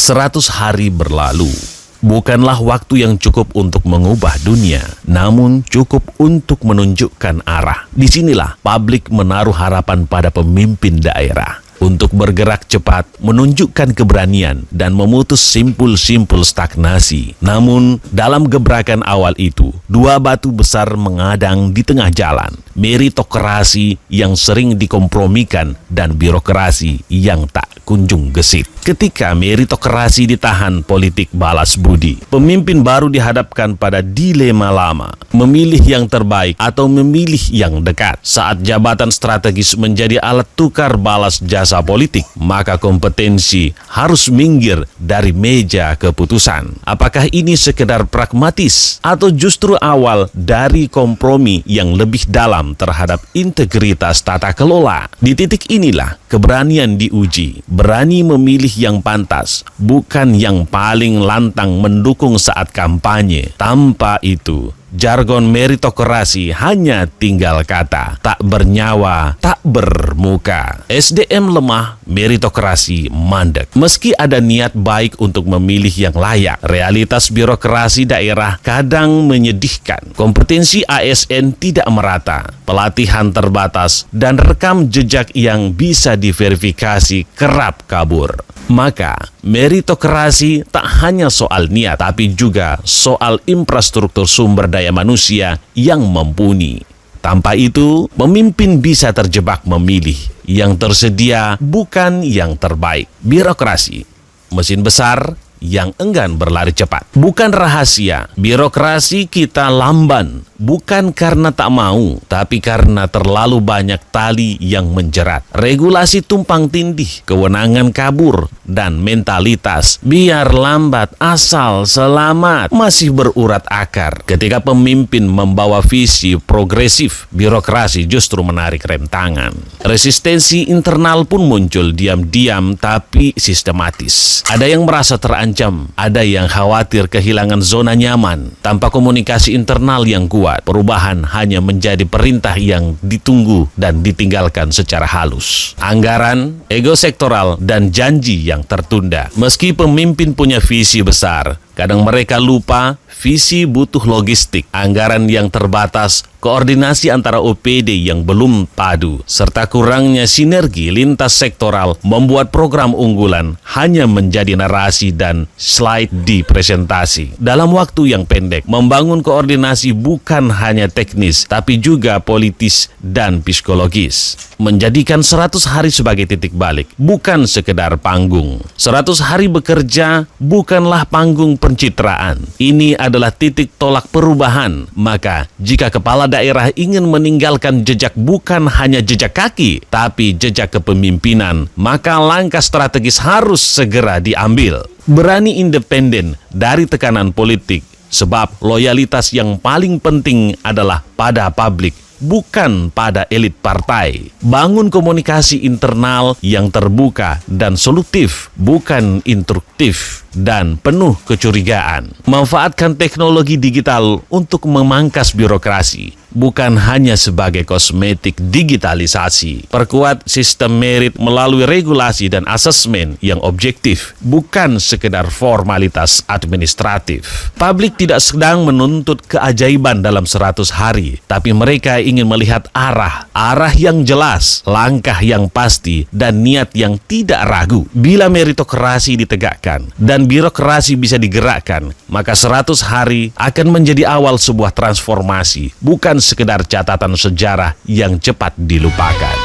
100 hari berlalu. Bukanlah waktu yang cukup untuk mengubah dunia, namun cukup untuk menunjukkan arah. Disinilah publik menaruh harapan pada pemimpin daerah untuk bergerak cepat, menunjukkan keberanian, dan memutus simpul-simpul stagnasi. Namun, dalam gebrakan awal itu, dua batu besar mengadang di tengah jalan. Meritokrasi yang sering dikompromikan dan birokrasi yang tak kunjung gesit. Ketika meritokrasi ditahan politik balas budi, pemimpin baru dihadapkan pada dilema lama, memilih yang terbaik atau memilih yang dekat. Saat jabatan strategis menjadi alat tukar balas jasa politik, maka kompetensi harus minggir dari meja keputusan. Apakah ini sekedar pragmatis atau justru awal dari kompromi yang lebih dalam terhadap integritas tata kelola? Di titik inilah keberanian diuji, berani memilih yang pantas, bukan yang paling lantang mendukung saat kampanye. Tanpa itu, jargon meritokrasi hanya tinggal kata, tak bernyawa, tak bermuka. SDM lemah, meritokrasi mandek. Meski ada niat baik untuk memilih yang layak, realitas birokrasi daerah kadang menyedihkan. Kompetensi ASN tidak merata, pelatihan terbatas, dan rekam jejak yang bisa diverifikasi kerap kabur. Maka, meritokrasi tak hanya soal niat, tapi juga soal infrastruktur sumber daya manusia yang mumpuni. Tanpa itu, pemimpin bisa terjebak memilih yang tersedia, bukan yang terbaik. Birokrasi, mesin besar yang enggan berlari cepat. Bukan rahasia, birokrasi kita lamban, bukan karena tak mau, tapi karena terlalu banyak tali yang menjerat. Regulasi tumpang tindih, kewenangan kabur, dan mentalitas biar lambat asal selamat masih berurat akar. Ketika pemimpin membawa visi progresif, birokrasi justru menarik rem tangan. Resistensi internal pun muncul diam-diam tapi sistematis. Ada yang merasa terancam, ada yang khawatir kehilangan zona nyaman. Tanpa komunikasi internal yang kuat, perubahan hanya menjadi perintah yang ditunggu dan ditinggalkan secara halus. Anggaran, ego sektoral, dan janji yang tertunda. Meski pemimpin punya visi besar, kadang mereka lupa visi butuh logistik, anggaran yang terbatas, koordinasi antara OPD yang belum padu, serta kurangnya sinergi lintas sektoral membuat program unggulan hanya menjadi narasi dan slide di presentasi. Dalam waktu yang pendek, membangun koordinasi bukan hanya teknis, tapi juga politis dan psikologis. Menjadikan 100 hari sebagai titik balik, bukan sekedar panggung. 100 hari bekerja bukanlah panggung pencitraan. Ini adalah titik tolak perubahan. Maka, jika kepala daerah ingin meninggalkan jejak bukan hanya jejak kaki, tapi jejak kepemimpinan, maka langkah strategis harus segera diambil. Berani independen dari tekanan politik, sebab loyalitas yang paling penting adalah pada publik, bukan pada elit partai. Bangun komunikasi internal yang terbuka dan solutif, bukan instruktif dan penuh kecurigaan. Manfaatkan teknologi digital untuk memangkas birokrasi, bukan hanya sebagai kosmetik digitalisasi. Perkuat sistem merit melalui regulasi dan asesmen yang objektif, bukan sekedar formalitas administratif. Publik tidak sedang menuntut keajaiban dalam 100 hari, tapi mereka ingin melihat arah yang jelas, langkah yang pasti, dan niat yang tidak ragu. Bila meritokrasi ditegakkan dan birokrasi bisa digerakkan, maka 100 hari akan menjadi awal sebuah transformasi, bukan sekedar catatan sejarah yang cepat dilupakan.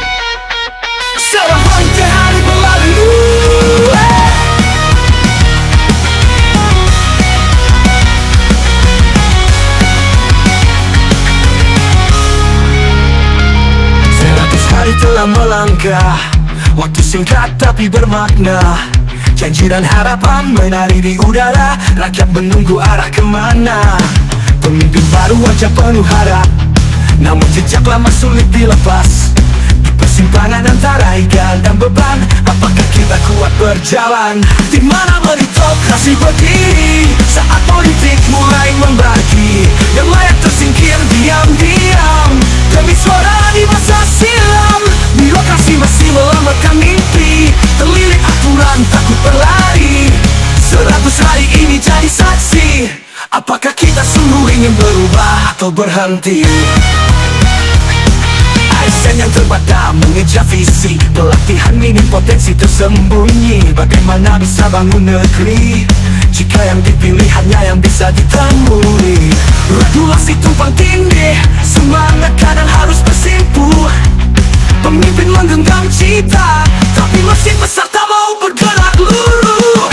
Hari berlalu, hari telah melangkah, waktu singkat tapi bermakna. Janji dan harapan menari di udara, rakyat menunggu arah kemana. Pemimpin baru wajah penuh harap, namun jejak lama sulit dilepas. Di persimpangan antara ikan dan beban, apakah kita kuat berjalan? Di mana meritokrasi berdiri saat politik mulai membagi? Yang layak tersingkir diam-diam demi suara di masa silam. Birokrasi masih melamatkan mimpi, terlilit aturan takut berlari. atau berhenti. ASN yang terbata mengejar visi, pelatihan minim potensi tersembunyi. Bagaimana bisa bangun negeri jika yang dipilih hanya yang bisa ditemui? Regulasi tumpang tindih, semangat kadang harus bersimpu. Pemimpin menggenggam cita, tapi mesin besar tak mau bergerak lurus.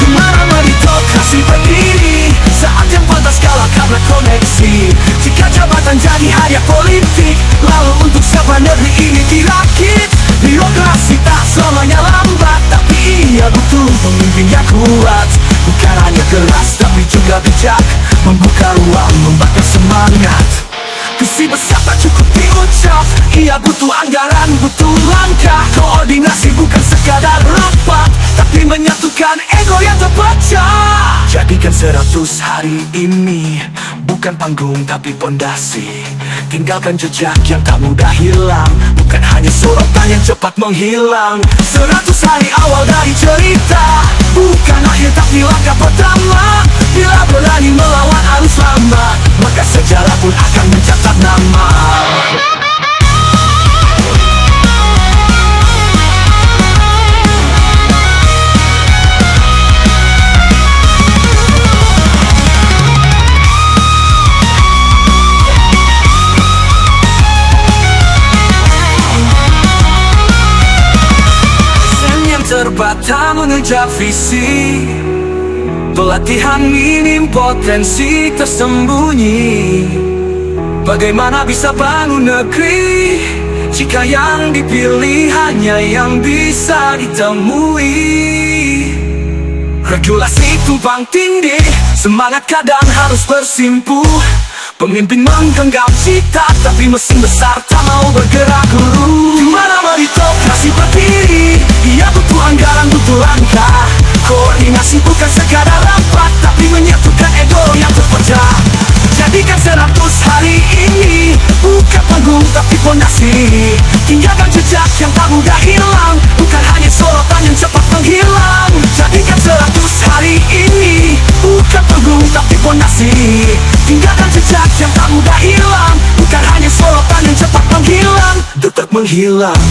Gimana meritokrasi berdiri saat yang pantas kalah karena koneksi? Jika jabatan jadi hadiah politik, lalu untuk siapa negeri ini dirakit? Birokrasi tak selamanya lambat, tapi ia butuh pemimpin yang kuat. Bukan hanya keras, tapi juga bijak, membuka ruang, membakar semangat. Visi besar tak cukup diucap, ia butuh anggaran, butuh langkah. Koordinasi bukan sekadar rapat, tapi menyatukan ego yang terpecah. Jadikan 100 hari ini bukan panggung tapi pondasi. Tinggalkan jejak yang tak mudah hilang, bukan hanya sorotan yang cepat menghilang. 100 hari awal dari cerita, bukan akhir tapi langkah pertama. Bila berani melawan arus lama, maka sejarah pun akan mencatat nama. Terbata mengejar visi, pelatihan minim potensi tersembunyi. Bagaimana bisa bangun negeri jika yang dipilih hanya yang bisa ditemui? Regulasi tumpang tindih, semangat kadang harus bersimpu. Pemimpin menggenggam cita, tapi mesin besar tak mau bergerak lurus. Gimana meritokrasi berdiri? Ia butuh anggaran, butuh langkah. Koordinasi bukan sekadar rapat, tapi menyatukan ego yang terpecah. Jadikan 100 hari ini bukan panggung tapi pondasi. Tinggalkan jejak yang tak mudah hilang, bukan hanya sorotan yang cepat menghilang. Jadikan 100 hari ini bukan panggung tapi pondasi. Tinggalkan jejak yang tak mudah hilang, bukan hanya sorotan yang cepat menghilang. Tetap menghilang.